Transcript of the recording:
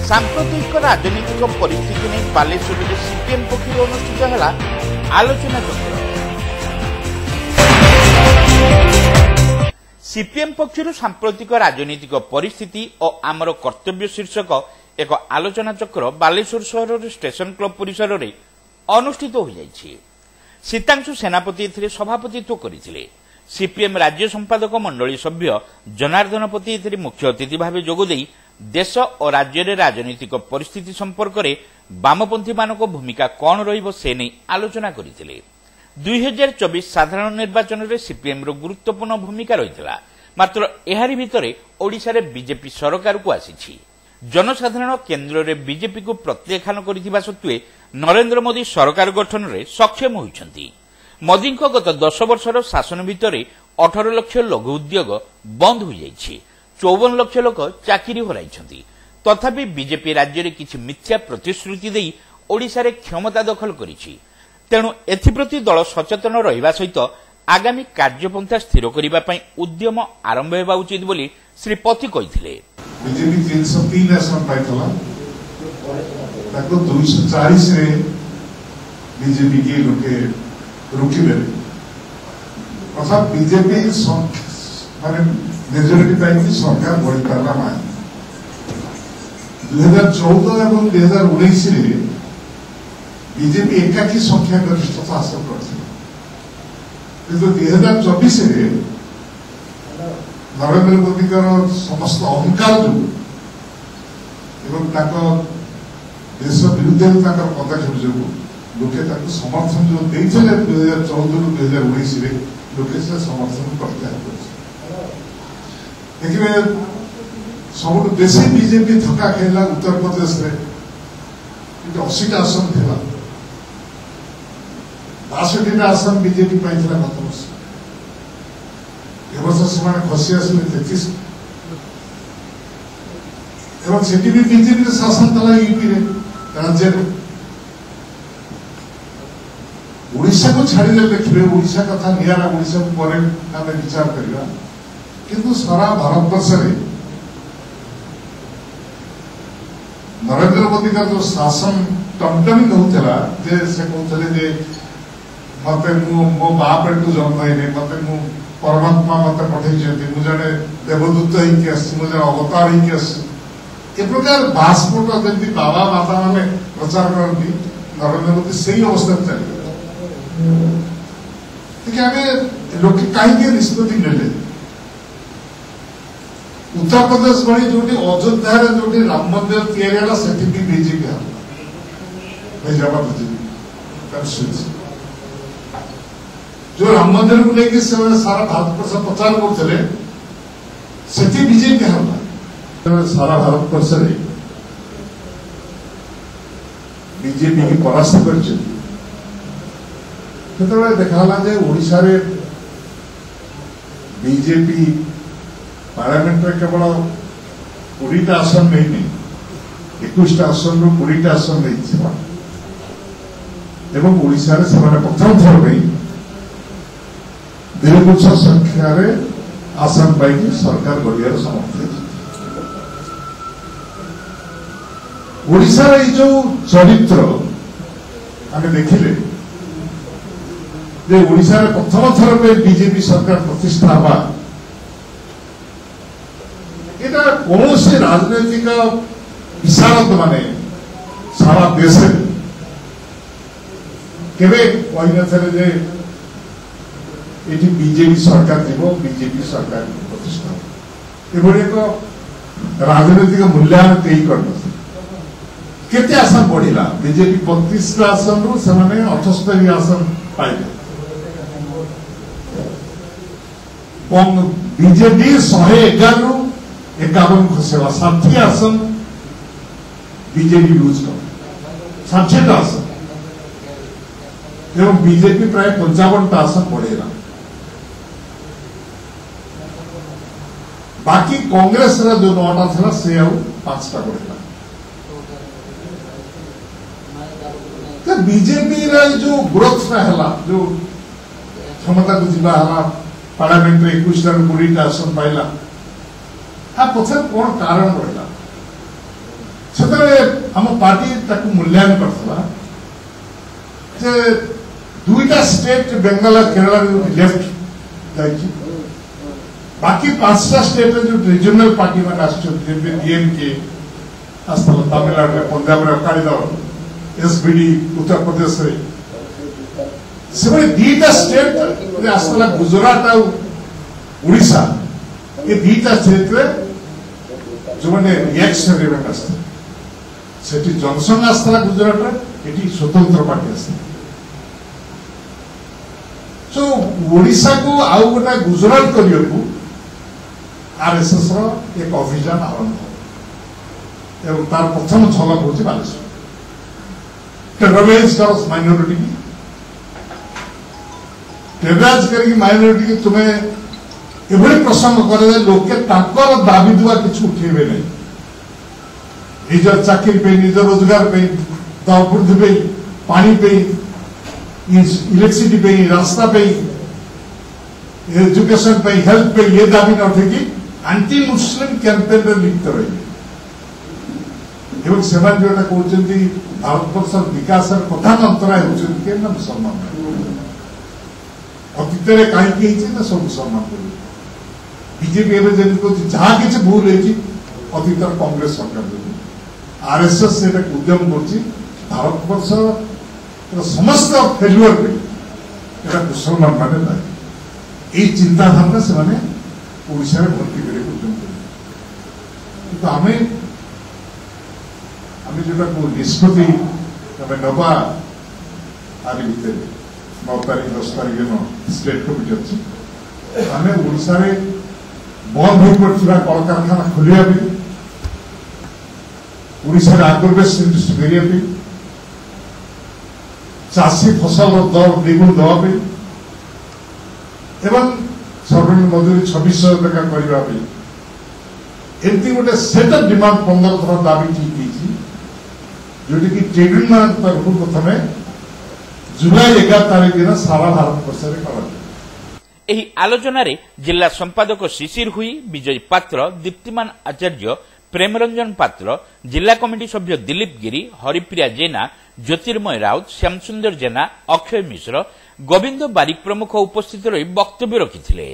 सांप्रतिक राजनीतिक परिस्थिति नहीं बालेश्वर में सीपीएम पक्ष अनुष्ठित है आलोचना चक्र। सीपीएम पक्षर सांप्रतिक राजनीतिक परिस्थिति और आमर कर्तव्य शीर्षक एक आलोचना चक्र बालेश्वर सहर स्टेशन क्लब परिसर में अनुष्ठित हो जाइए। सीतांशु सेनापति एथिरे सभापतित्व करथिले। सीपीएम राज्य संपादक मंडली सभ्य जनार्दन पति एथिरे मुख्य अतिथि भाव जोगदेई देश और राज्य रे राजनीतिक परिस्थिति संपर्क में वामपंथी मानक भूमिका कौन रहिबो से नहीं आलोचना करथिले। 2024 साधारण निर्वाचन में सीपीएम रो गुरुत्वपूर्ण भूमिका रहितला। मात्र एहारी भितरे ओडिशा रे बीजेपी सरकार को आसीछि। जनसाधारण केन्द्र रे बीजेपी को प्रत्याख्यान करिथिबा सत्वे नरेंद्र मोदी सरकार गठन में सक्षम होइछन्ति। मोदी गत 10 वर्षर शासन भितर 18 लाख लघु उद्योग बंद हो जाइछि। 54 लाख लोक चाकरी हराइछन्ति। तथापि बीजेपी राज्य में किछि मिथ्या प्रतिश्रुति देई ओडिशा रे क्षमता दखल करिछि। तेणु एथिप्रति दल सचेतन रहिबा सहित आगामी कार्यपंथा स्थिर करिबा पई उद्यम आरंभ हेबा उचित बोली श्री पति कहिथिले। बीजेपी 303 आसन पाइतला ताको 240 रे बीजेपी के लोके रुकिले। अर्थात बीजेपी माने मेजॉरिटी पाई सरकार बड़ी पारला मा 2014 एवं 2019 रे बीजेपी एकाकी संख्या गरिष्ठता हासिल करथिला। किंतु 2024 रे नरेंद्र मोदी समस्त अहंकार जो एवं देश विरुद्ध पदक्षेप जो लोके समर्थन जो देते 2014 ରୁ 2019 रे लोके से समर्थन प्रत्याहार देखिए सब बेसी बीजेपी थका खेला उत्तर प्रदेश रे 80टा आसन था 62टा आसन बीजेपी पाई गत वर्ष से खसी आसले 33 एवं सेठी भी बीजेपी शासन तला यूपी रे राज्य ओडिशा को छाड़ी देखिए ओडिशा कथा निरा ओडिशा पर आम विचार करवा किंतु सारा भारत वर्ष रे नरेंद्र मोदी का जो शासन टमटमी होता जे से कहते जे मत मो बाप पेटू जन्म है मत परमात्मा मत पठे जड़े देवदूत होते अवतार ए प्रकार बास्पोर्ट जमी बाबा माता मैंने प्रचार करती नरेंद्र मोदी से अवस्था चलिए लोक कहीं निष्पत्ति ने उत्तर प्रदेश भाई जो अयोध्या जो राम मंदिर या से बीजेपी हैदराबाद जो राम मंदिर को लेकिन सारा भारत वर्ष प्रचार करते से बीजेपी हारला। सारा भारत वर्ष बीजेपी की परास्त कर देखा जे ओडिशा रे बीजेपी पार्लियामेंट में केवल 20टा आसन नहीं 21टा आसन रू 20टा आसन नहीं एवं ओडिशा रे से प्रथम थर नहीं दीर्घ संख्यार आसन पाई सरकार गढ़ियार समर्थ ओडिशा रे जो चरित्र आम देखिले जे ओडिशा रे प्रथम थर पे बीजेपी सरकार प्रतिष्ठा हुआ एटा कौन से राजनीतिक विशारद माने सारा देश केवे कही न जे ये बीजेपी सरकार थी बीजेपी सरकार प्रतिष्ठा एभली एक राजनीतिक मूल्यांकन कहीं कर केते आसन बढ़िला बीजेपी 32 आसन रु से 78 आसन पाइले बीजेपी 111 रु 51 खसेला 60 आसन बीजेपी लूज कर 60 आसन एवं बीजेपी प्राय 55 आसन बढ़ेगा। बाकी कांग्रेस रा जो 9टा था से 5टा बढ़ेगा। तो बीजेपी रा जो ग्रोथ है जो क्षमता को जीवा है पार्लियामेंट में 21टा 20टा आसन पाइला आ पछे कौन कारण रहा से हम पार्टी ताकू मूल्यांकन करथला जे दुईटा स्टेट बेंगल और केरला लेफ्ट जाइए बाकी 5टा स्टेट जो रीजनल पार्टी मान डीएमके आसला तमिलनाडु पंजाब रे अकाली दल एसबीडी उत्तर प्रदेश रे से दीटा स्टेट रे आसला गुजरात और उड़ीसा ये दीटा स्टेट रे जो माने रिएक्शन इवेंट आसला सेठी जॉनसन आसला गुजरात रे एटी स्वतंत्र पार्टी आसला तो ओडिशा को आउ गोटा गुजरात करियो को आरएसएस रो एक अभियान आरंभ एवं तार प्रथम झलक होची बालेश्वर टेरराइज कर माइनॉरिटी की टेरराइज करी माइनॉरिटी की तुम्हें एभली प्रसंग करे लोके ताकर दाबी दुआ किछु उठेबे नै निज चाकरी पे निज रोजगार पे दावपुर पे पानी पे इलेक्ट्रिसिटी पे रास्ता पे एजुकेशन पे हेल्थ पे ये दाबी न उठे कि एंटी मुस्लिम कैंपेन रे लिप्त रही एवं सेमान जोटा कहते भारतवर्ष विकास प्रधान अंतराय होती मुसलमान अतीत में कहीं सब मुसलमान बीजेपी एवं जहाँ किसी भूल है अतीत कांग्रेस सरकार आरएसएस से उद्यम कर भारतवर्ष समस्त फेल्युअर पे मुसलमान माने यही चिंताधारा से ओडिशा रे भर्ती करे उद्यम कर हमें जोटा को निष्पत्ति नवा आदि भितर 9 तारीख 10 तारीख दिन स्टेट कमिटी अच्छी आम ओडिशा रे बंद हो पड़ा कल कारखाना खोलिया ओडिशा रे एग्रोबेस इंडस्ट्री करिया चाषी फसल दर द्विगुण देवाई एवं सर्वनिम्न मजूरी 2600 टका करने एमती गोटे सेट अफ डिमांड 15 थर दाबी ठीक है जोटी की ट्रेड यूनियन तरफ प्रथम जुलाई 11 तारीख दिन सारा भारत वर्ष ଏହି ଆଲୋଚନାରେ ଜିଲ୍ଲା ସମ୍ପାଦକ ଶିଶିର ହୁଇ ବିଜୟ ପାତ୍ର ଦୀପ୍ତିମାନ ଆଚାର୍ଯ୍ୟ ପ୍ରେମରଞ୍ଜନ ପାତ୍ର ଜିଲ୍ଲା କମିଟି ସଭ୍ୟ ଦିଲ୍ଲୀପ ଗିରି ହରିପ୍ରିୟା ଜେନା ଜ୍ୟୋତିର୍ମୟ ରାଉତ ଶ୍ୟାମସୁନ୍ଦର ଜେନା ଅକ୍ଷୟ ମିଶ୍ର ଗୋବିନ୍ଦ ବାରିକ ପ୍ରମୁଖ ଉପସ୍ଥିତ ରହି ବକ୍ତବ୍ୟ ରଖିଥିଲେ।